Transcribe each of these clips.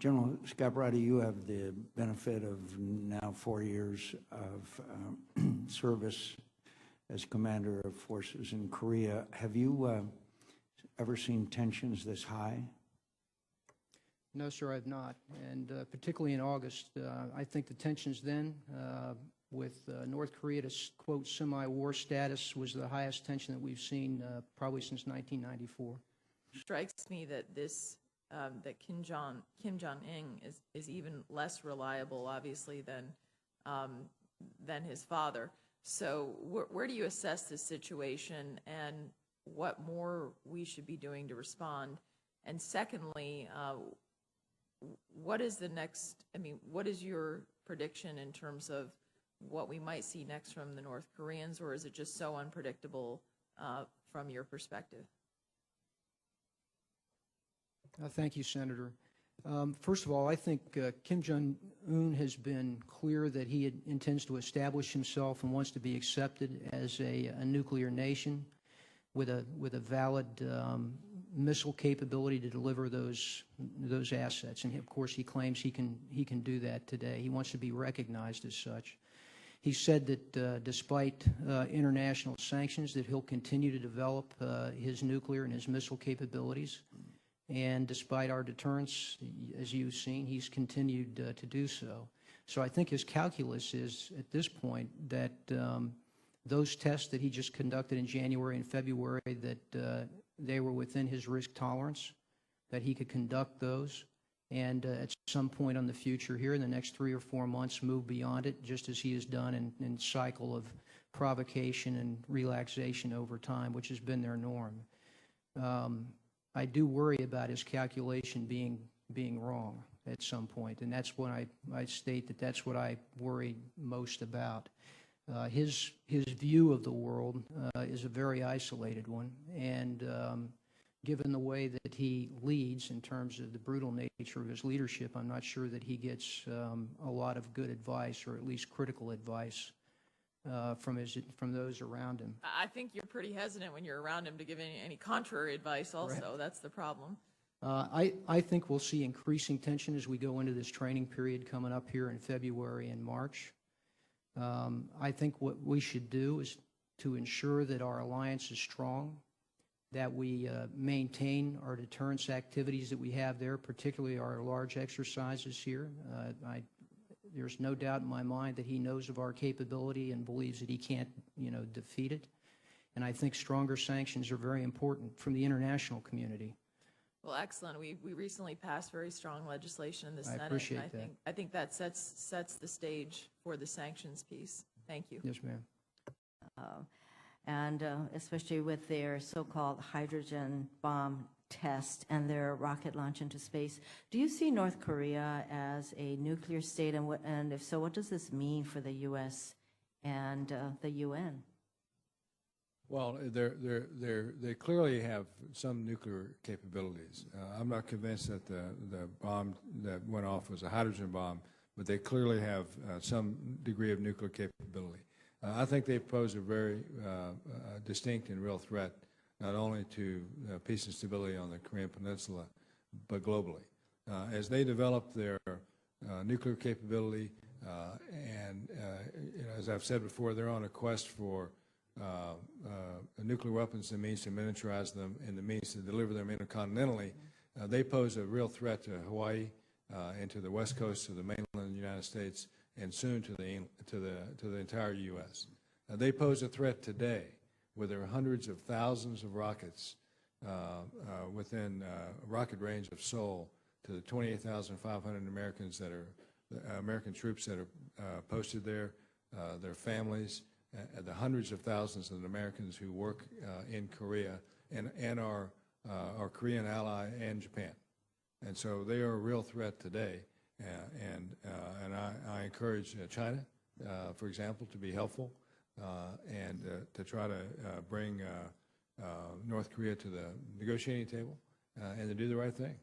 General Scaparrotti, you have the benefit of now 4 years of service as commander of forces in Korea. Have you ever seen tensions this high? No, sir, I've not. And particularly in August, I think the tensions then with North Korea to, quote, semi-war status was the highest tension that we've seen probably since 1994. Strikes me that this that Kim Jong-un is even less reliable, obviously, than his father. So where do you assess this situation, and what more we should be doing to respond? And secondly, what is the next? I mean, what is your prediction in terms of what we might see next from the North Koreans, or is it just so unpredictable from your perspective? Thank you, Senator. First of all, I think Kim Jong-un has been clear that he intends to establish himself and wants to be accepted as a nuclear nation with a valid missile capability to deliver those assets. And of course, he claims he can do that today. He wants to be recognized as such. He said that despite international sanctions, that he'll continue to develop his nuclear and his missile capabilities. And despite our deterrence, as you've seen, he's continued to do so. So I think his calculus is, at this point, that those tests that he just conducted in January and February, that they were within his risk tolerance, that he could conduct those, and at some point in the future here, in the next 3 or 4 months, move beyond it, just as he has done in cycle of provocation and relaxation over time, which has been their norm. I do worry about his calculation being wrong at some point, and that's when I state that that's what I worry most about. His view of the world is a very isolated one, and given the way that he leads in terms of the brutal nature of his leadership, I'm not sure that he gets a lot of good advice, or at least critical advice, from those around him. I think you're pretty hesitant when you're around him to give any contrary advice also. Correct. That's the problem. I think we'll see increasing tension as we go into this training period coming up here in February and March. I think what we should do is to ensure that our alliance is strong, that we maintain our deterrence activities that we have there, particularly our large exercises here. There's no doubt in my mind that he knows of our capability and believes that he can't, defeat it. And I think stronger sanctions are very important from the international community. Well, excellent. We recently passed very strong legislation in the Senate. I appreciate that. I think that sets the stage for the sanctions piece. Thank you. Yes, ma'am. And especially with their so-called hydrogen bomb test and their rocket launch into space, do you see North Korea as a nuclear state, and if so, what does this mean for the U.S. and the UN? Well, they clearly have some nuclear capabilities. I'm not convinced that the bomb that went off was a hydrogen bomb, but they clearly have some degree of nuclear capability. I think they pose a very distinct and real threat, not only to peace and stability on the Korean Peninsula, but globally. As they develop their nuclear capability, and as I've said before, they're on a quest for nuclear weapons and means to miniaturize them and the means to deliver them intercontinentally. They pose a real threat to Hawaii and to the west coast of the mainland United States, and soon to the entire U.S. They pose a threat today, where there are hundreds of thousands of rockets within a rocket range of Seoul to the 28,500 Americans that are American troops that are posted there, their families, the hundreds of thousands of Americans who work in Korea and our Korean ally and Japan. And so they are a real threat today. And I encourage China, for example, to be helpful and to try to bring North Korea to the negotiating table and to do the right thing.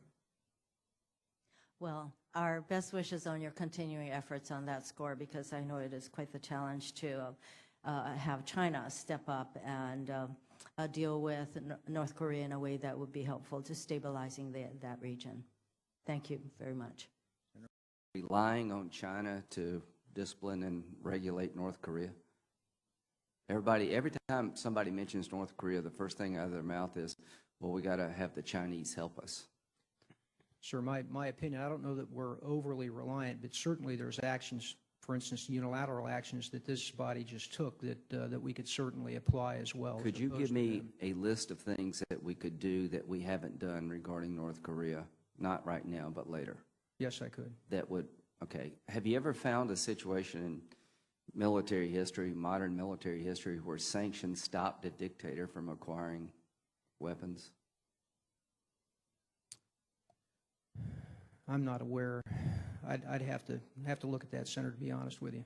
Well, our best wishes on your continuing efforts on that score, because I know it is quite the challenge to have China step up and deal with North Korea in a way that would be helpful to stabilizing that region. Thank you very much. Relying on China to discipline and regulate North Korea? Every time somebody mentions North Korea, the first thing out of their mouth is, well, we got to have the Chinese help us. Sir, my opinion, I don't know that we're overly reliant, but certainly there's actions, for instance, unilateral actions that this body just took that we could certainly apply as well. Could as you opposed give to me them. a list of things that we could do that we haven't done regarding North Korea? Not right now, but later. Yes, I could. That would, okay. Have you ever found a situation in military history, modern military history, where sanctions stopped a dictator from acquiring weapons? I'm not aware. I'd have to look at that, Senator, to be honest with you.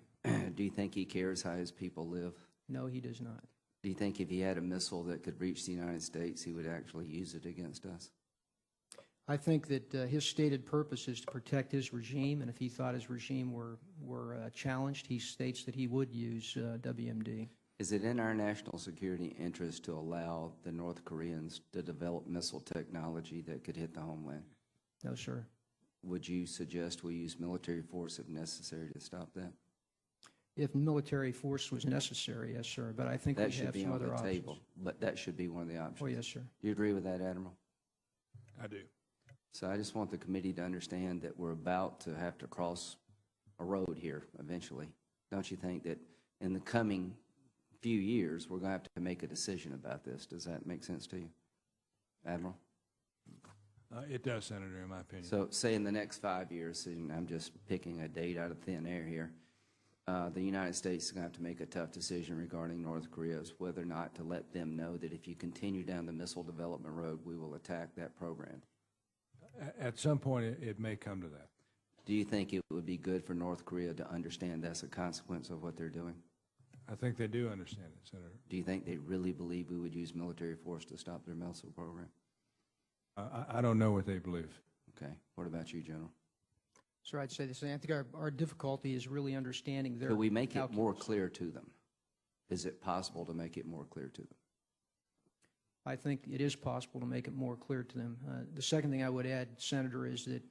Do you think he cares how his people live? No, he does not. Do you think if he had a missile that could reach the United States, he would actually use it against us? I think that his stated purpose is to protect his regime, and if he thought his regime were challenged, he states that he would use WMD. Is it in our national security interest to allow the North Koreans to develop missile technology that could hit the homeland? No, sir. Would you suggest we use military force if necessary to stop that? If military force was necessary, yes, sir, but I think we That should have be some on other the options. table, but that should be one of the options. Oh, yes, sir. Do you agree with that, Admiral? I do. So I just want the committee to understand that we're about to have to cross a road here eventually. Don't you think that in the coming few years, we're going to have to make a decision about this? Does that make sense to you, Admiral? It does, Senator, in my opinion. So say in the next 5 years, and I'm just picking a date out of thin air here, the United States is going to have to make a tough decision regarding North Korea as whether or not to let them know that if you continue down the missile development road, we will attack that program. At some point, it may come to that. Do you think it would be good for North Korea to understand that's a consequence of what they're doing? I think they do understand it, Senator. Do you think they really believe we would use military force to stop their missile program? I don't know what they believe. Okay. What about you, General? Sir, I'd say the same. I think our difficulty is really understanding their Could we make it more calculus. clear to them? Is it possible to make it more clear to them? I think it is possible to make it more clear to them. The second thing I would add, Senator, is that,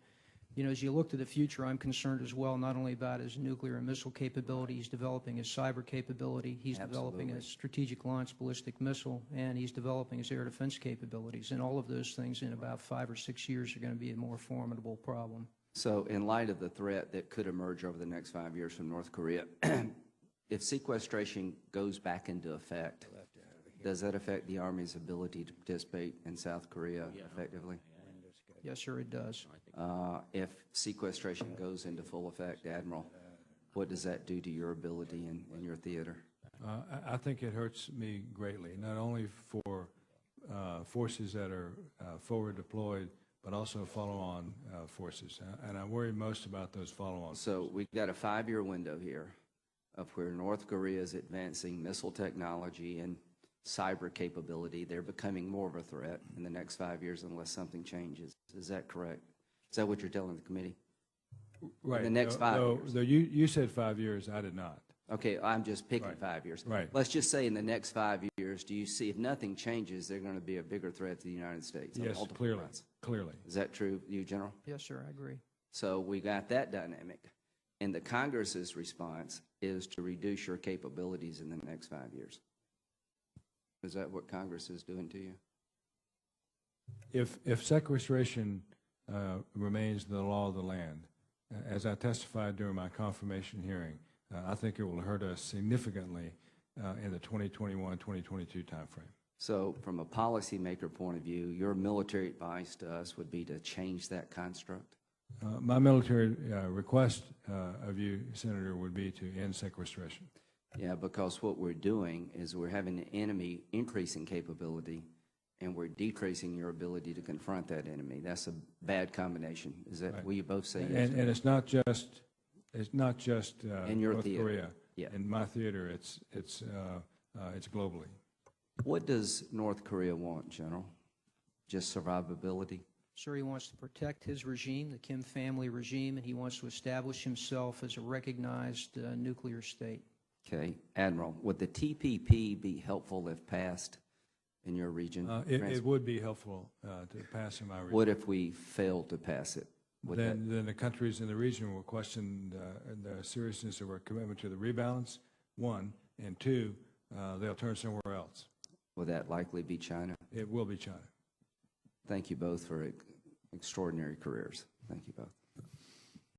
you know, as you look to the future, I'm concerned as well, not only about his nuclear and missile capability, he's developing his cyber capability, he's developing a Absolutely. strategic launch ballistic missile, and he's developing his air defense capabilities. And all of those things in about 5 or 6 years are going to be a more formidable problem. So in light of the threat that could emerge over the next 5 years from North Korea, if sequestration goes back into effect, does that affect the Army's ability to participate in South Korea effectively? Yes, sir, it does. If sequestration goes into full effect, Admiral, what does that do to your ability in your theater? I think it hurts me greatly, not only for forces that are forward deployed, but also follow-on forces. And I worry most about those follow-on. So we've got a 5-year window here of where North Korea is advancing missile technology and cyber capability. They're becoming more of a threat in the next 5 years unless something changes. Is that correct? Is that what you're telling the committee? Right. the next 5 years. Though you said 5 years, I did not. Okay, I'm just picking Right. 5 years. Right. Let's just say in the next 5 years, do you see, if nothing changes, they're going to be a bigger threat to the United States? on Yes, multiple clearly, fronts? clearly. Is that true, you, General? Yes, sir, I agree. So we got that dynamic. And the Congress's response is to reduce your capabilities in the next 5 years. Is that what Congress is doing to you? If sequestration remains the law of the land, as I testified during my confirmation hearing, I think it will hurt us significantly in the 2021-2022 timeframe. So from a policymaker point of view, your military advice to us would be to change that construct? My military request of you, Senator, would be to end sequestration. Yeah, because what we're doing is we're having the enemy increasing capability, and we're decreasing your ability to confront that enemy. That's a bad combination. Is that, Right. will you both say yes? And it's not just In your North theater. Korea. Yeah. In my theater, it's globally. What does North Korea want, General? Just survivability? Sir, he wants to protect his regime, the Kim family regime, and he wants to establish himself as a recognized nuclear state. Okay. Admiral, would the TPP be helpful if passed in your region? It would be helpful to pass in my region. What if we failed to pass it? Would that- then the countries in the region will question the seriousness of our commitment to the rebalance, one, and two, they'll turn somewhere else. Would that likely be China? It will be China. Thank you both for extraordinary careers. Thank you both.